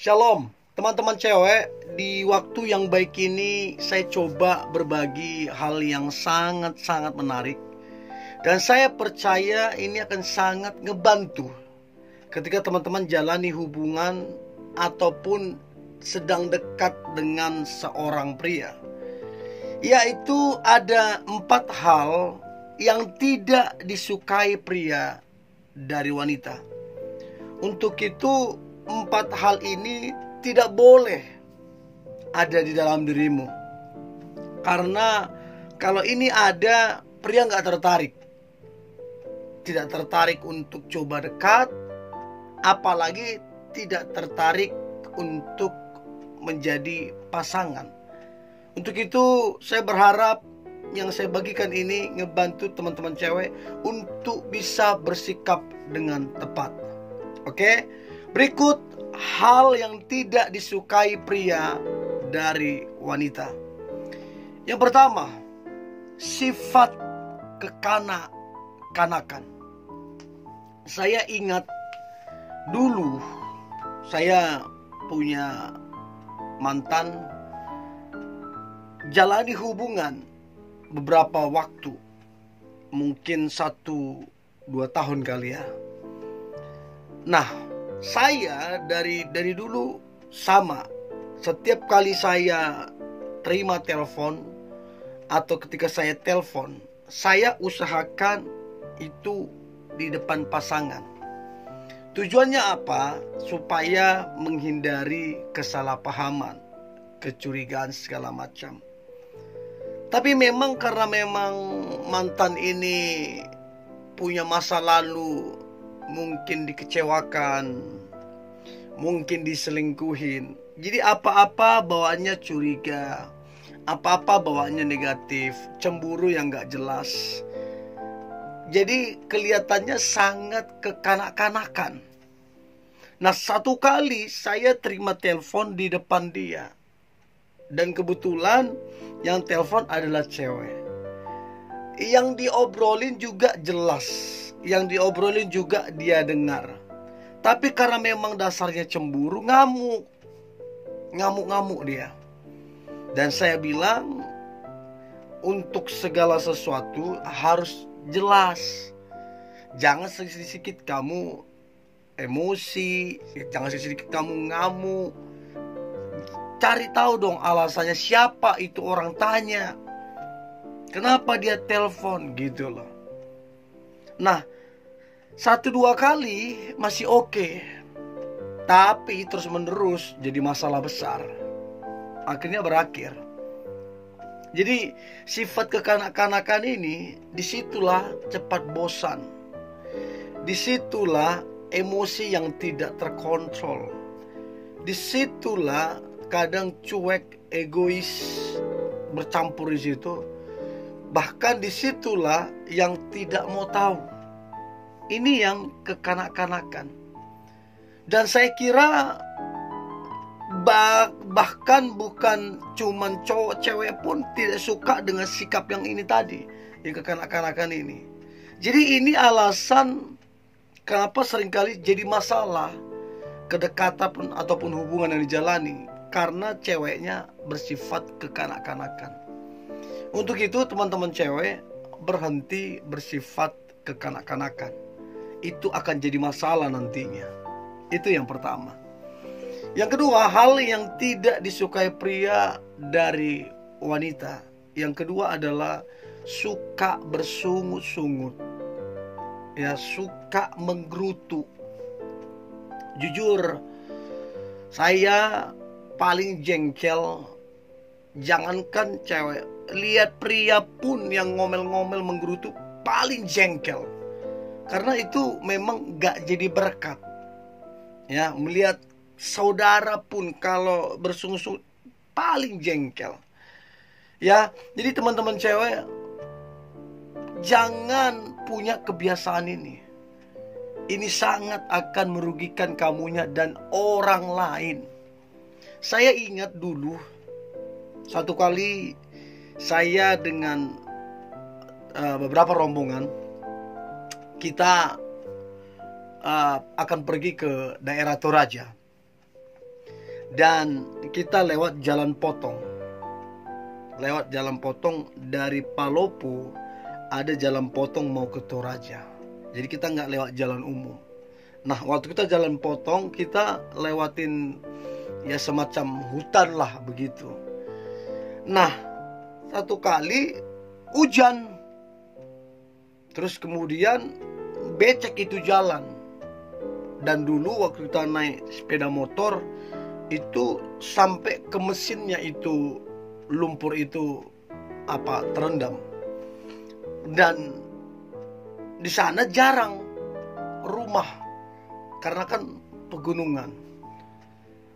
Shalom, teman-teman cewek. Di waktu yang baik ini saya coba berbagi hal yang sangat-sangat menarik. Dan saya percaya ini akan sangat ngebantu ketika teman-teman jalani hubungan ataupun sedang dekat dengan seorang pria. Yaitu ada 4 hal yang tidak disukai pria dari wanita. Untuk itu 4 hal ini tidak boleh ada di dalam dirimu. Karena kalau ini ada, pria gak tertarik. Tidak tertarik untuk coba dekat, apalagi tidak tertarik untuk menjadi pasangan. Untuk itu saya berharap yang saya bagikan ini ngebantu teman-teman cewek untuk bisa bersikap dengan tepat. Oke? Berikut hal yang tidak disukai pria dari wanita. Yang pertama, sifat kekanak-kanakan. Saya ingat dulu saya punya mantan, jalani hubungan beberapa waktu, mungkin 1-2 tahun kali ya. Nah, saya dari dulu sama. Setiap kali saya terima telepon atau ketika saya telepon, saya usahakan itu di depan pasangan. Tujuannya apa? Supaya menghindari kesalahpahaman, kecurigaan segala macam. Tapi memang karena mantan ini punya masa lalu, mungkin dikecewakan, mungkin diselingkuhin. Jadi apa-apa bawaannya curiga, apa-apa bawaannya negatif, cemburu yang gak jelas. Jadi kelihatannya sangat kekanak-kanakan. Nah, satu kali saya terima telepon di depan dia. Dan kebetulan yang telepon adalah cewek. Yang diobrolin juga jelas, yang diobrolin juga dia dengar. Tapi karena memang dasarnya cemburu, ngamuk dia. Dan saya bilang, untuk segala sesuatu harus jelas. Jangan sedikit-sedikit kamu emosi, jangan sedikit kamu ngamuk. Cari tahu dong alasannya, siapa itu orang, tanya. Kenapa dia telepon gitu loh. Nah, 1-2 kali masih oke. Tapi terus menerus jadi masalah besar. Akhirnya berakhir. Jadi sifat kekanak-kanakan ini, disitulah cepat bosan. Disitulah emosi yang tidak terkontrol. Disitulah kadang cuek, egois bercampur di situ. Bahkan disitulah yang tidak mau tahu. Ini yang kekanak-kanakan. Dan saya kira bahkan bukan cuman cowok, cewek pun tidak suka dengan sikap yang ini tadi, yang kekanak-kanakan ini. Jadi ini alasan kenapa seringkali jadi masalah kedekatan pun ataupun hubungan yang dijalani, karena ceweknya bersifat kekanak-kanakan. Untuk itu teman-teman cewek, berhenti bersifat kekanak-kanakan. Itu akan jadi masalah nantinya. Itu yang pertama. Yang kedua, hal yang tidak disukai pria dari wanita. Yang kedua adalah suka bersungut-sungut. Ya, suka menggerutu. Jujur, saya paling jengkel, jangankan cewek, lihat pria pun yang ngomel-ngomel menggerutu paling jengkel. Karena itu memang gak jadi berkat. Ya, melihat saudara pun kalau bersungut-sungut paling jengkel. Ya, jadi teman-teman cewek, jangan punya kebiasaan ini. Ini sangat akan merugikan kamunya dan orang lain. Saya ingat dulu, satu kali saya dengan beberapa rombongan, kita akan pergi ke daerah Toraja. Dan kita lewat jalan potong. Lewat jalan potong dari Palopo, ada jalan potong mau ke Toraja. Jadi kita nggak lewat jalan umum. Nah, waktu kita jalan potong, kita lewatin ya semacam hutan lah begitu. Nah, satu kali hujan. Terus kemudian becek itu jalan. Dan dulu waktu kita naik sepeda motor, itu sampai ke mesinnya itu lumpur itu terendam. Dan di sana jarang rumah karena kan pegunungan.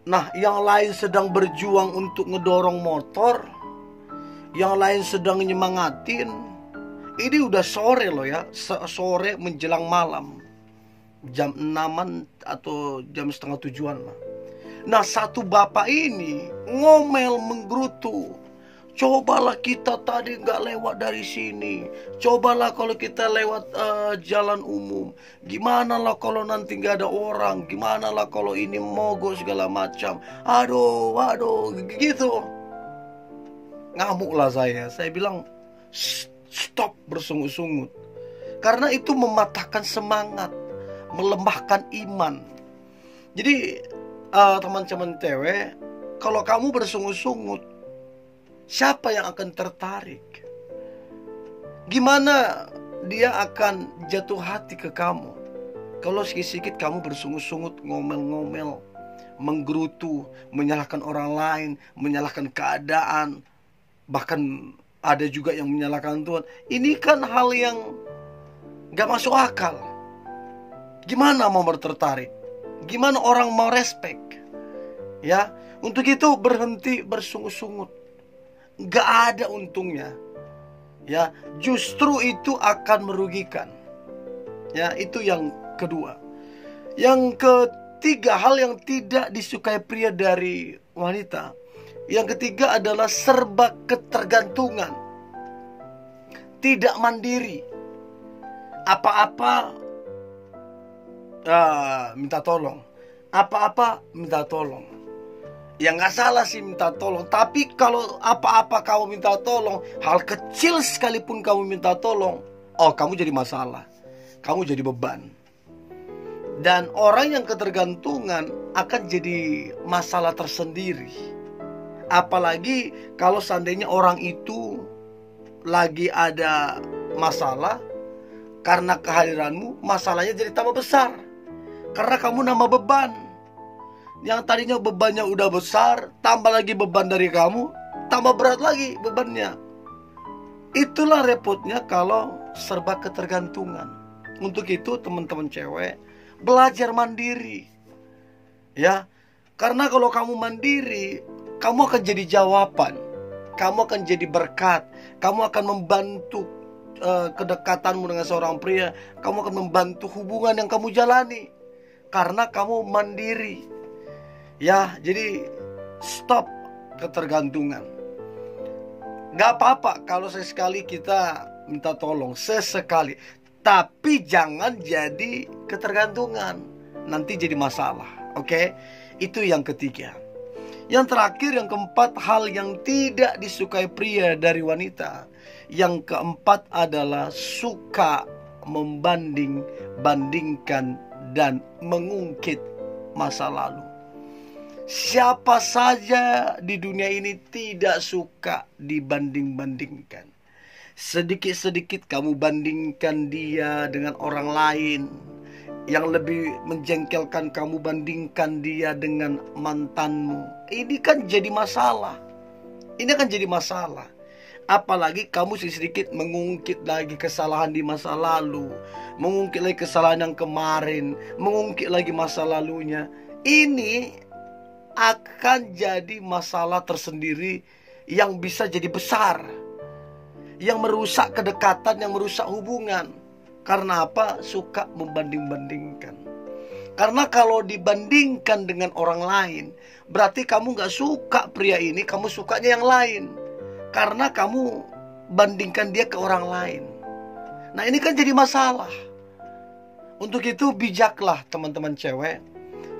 Nah, yang lain sedang berjuang untuk ngedorong motor, yang lain sedang nyemangatin. Ini udah sore loh ya, sore menjelang malam, jam 6-an atau jam setengah 7-an lah. Nah, satu bapak ini ngomel menggerutu, cobalah kita tadi nggak lewat dari sini, cobalah kalau kita lewat jalan umum, gimana lah kalau nanti nggak ada orang, gimana lah kalau ini mogok segala macam, aduh gitu. Ngamuk lah saya bilang stop bersungut-sungut, karena itu mematahkan semangat, melemahkan iman. Jadi teman-teman cewek, kalau kamu bersungut-sungut, siapa yang akan tertarik? Gimana dia akan jatuh hati ke kamu kalau sedikit-sedikit kamu bersungut-sungut, ngomel-ngomel, menggerutu, menyalahkan orang lain, menyalahkan keadaan, bahkan ada juga yang menyalahkan Tuhan. Ini kan hal yang gak masuk akal. Gimana mau tertarik? Gimana orang mau respect? Ya, untuk itu berhenti bersungut-sungut. Gak ada untungnya. Ya, justru itu akan merugikan. Ya, itu yang kedua. Yang ketiga, hal yang tidak disukai pria dari wanita. Yang ketiga adalah serba ketergantungan. Tidak mandiri. Apa-apa minta tolong. Apa-apa minta tolong. Ya nggak salah sih minta tolong, tapi kalau apa-apa kamu minta tolong, hal kecil sekalipun kamu minta tolong, kamu jadi masalah, kamu jadi beban. Dan orang yang ketergantungan akan jadi masalah tersendiri. Apalagi kalau seandainya orang itu lagi ada masalah, karena kehadiranmu masalahnya jadi tambah besar, karena kamu nambah beban. Yang tadinya bebannya udah besar, tambah lagi beban dari kamu, tambah berat lagi bebannya. Itulah repotnya kalau serba ketergantungan. Untuk itu teman-teman cewek, belajar mandiri. Ya, karena kalau kamu mandiri, kamu akan jadi jawaban, kamu akan jadi berkat, kamu akan membantu kedekatanmu dengan seorang pria, kamu akan membantu hubungan yang kamu jalani, karena kamu mandiri. Ya, jadi stop ketergantungan. Gak apa-apa kalau sesekali kita minta tolong, sesekali. Tapi jangan jadi ketergantungan, nanti jadi masalah. Oke? Itu yang ketiga. Yang terakhir, yang keempat, hal yang tidak disukai pria dari wanita. Yang keempat adalah suka membanding-bandingkan dan mengungkit masa lalu. Siapa saja di dunia ini tidak suka dibanding-bandingkan. Sedikit-sedikit kamu bandingkan dia dengan orang lain. Yang lebih menjengkelkan, kamu bandingkan dia dengan mantanmu. Ini kan jadi masalah. Ini akan jadi masalah. Apalagi kamu sedikit mengungkit lagi kesalahan di masa lalu, mengungkit lagi kesalahan yang kemarin, mengungkit lagi masa lalunya. Ini akan jadi masalah tersendiri yang bisa jadi besar, yang merusak kedekatan, yang merusak hubungan. Karena apa? Suka membanding-bandingkan. Karena kalau dibandingkan dengan orang lain, berarti kamu gak suka pria ini, kamu sukanya yang lain. Karena kamu bandingkan dia ke orang lain. Nah, ini kan jadi masalah. Untuk itu bijaklah teman-teman cewek,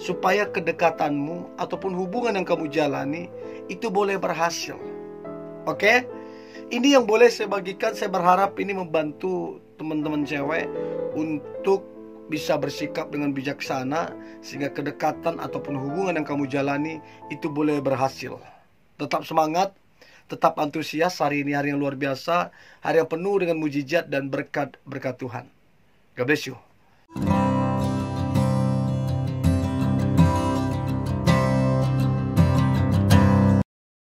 supaya kedekatanmu ataupun hubungan yang kamu jalani itu boleh berhasil. Oke? Ini yang boleh saya bagikan. Saya berharap ini membantu teman-teman cewek untuk bisa bersikap dengan bijaksana, sehingga kedekatan ataupun hubungan yang kamu jalani itu boleh berhasil. Tetap semangat, tetap antusias. Hari ini hari yang luar biasa, hari yang penuh dengan mujizat dan berkat Tuhan. God bless you.